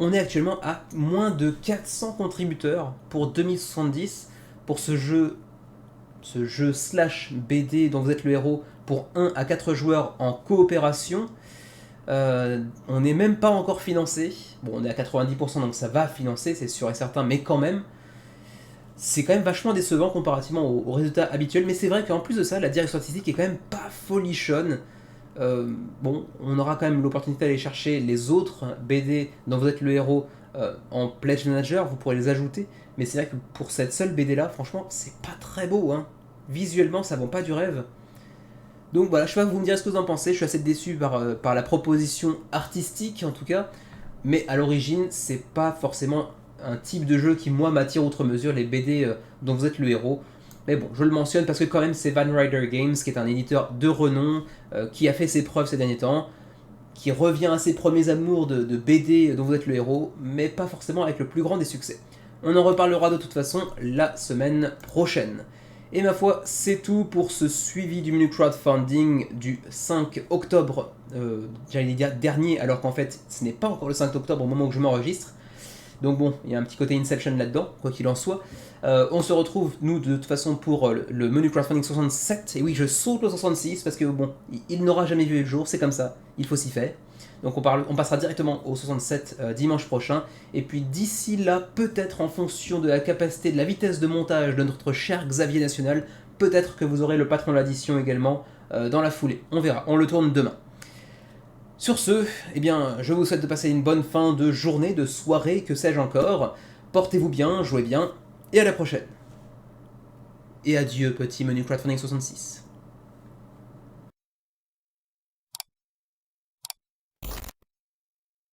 on est actuellement à moins de 400 contributeurs pour 2070 pour ce jeu slash BD dont vous êtes le héros pour 1 à 4 joueurs en coopération. On n'est même pas encore financé. Bon, on est à 90% donc ça va financer, c'est sûr et certain, mais quand même, c'est quand même vachement décevant comparativement aux résultats habituels. Mais c'est vrai qu'en plus de ça, la direction artistique est quand même pas folichonne. Bon, on aura quand même l'opportunité d'aller chercher les autres BD dont vous êtes le héros en Pledge Manager, vous pourrez les ajouter. Mais c'est vrai que pour cette seule BD là, franchement, c'est pas très beau. Hein. Visuellement, ça vend pas du rêve. Donc voilà, je sais pas, vous me direz ce que vous en pensez. Je suis assez déçu par la proposition artistique en tout cas. Mais à l'origine, c'est pas forcément un type de jeu qui, moi, m'attire outre mesure, les BD dont vous êtes le héros. Mais bon, je le mentionne parce que quand même, c'est Van Ryder Games, qui est un éditeur de renom, qui a fait ses preuves ces derniers temps, qui revient à ses premiers amours de BD dont vous êtes le héros, mais pas forcément avec le plus grand des succès. On en reparlera de toute façon la semaine prochaine. Et ma foi, c'est tout pour ce suivi du menu crowdfunding du 5 octobre, j'allais dire dernier, alors qu'en fait, ce n'est pas encore le 5 octobre au moment où je m'enregistre. Donc bon, il y a un petit côté Inception là-dedans, quoi qu'il en soit. On se retrouve, nous, de toute façon, pour le menu crowdfunding 67. Et oui, je saute le 66 parce que bon, il n'aura jamais vu le jour, c'est comme ça, il faut s'y faire. Donc on passera directement au 67 dimanche prochain. Et puis d'ici là, peut-être en fonction de la capacité, de la vitesse de montage de notre cher Xavier National, peut-être que vous aurez le patron de l'addition également dans la foulée. On verra, on le tourne demain. Sur ce, eh bien, je vous souhaite de passer une bonne fin de journée, de soirée, que sais-je encore. Portez-vous bien, jouez bien, et à la prochaine. Et adieu, petit menu crowdfunding 66.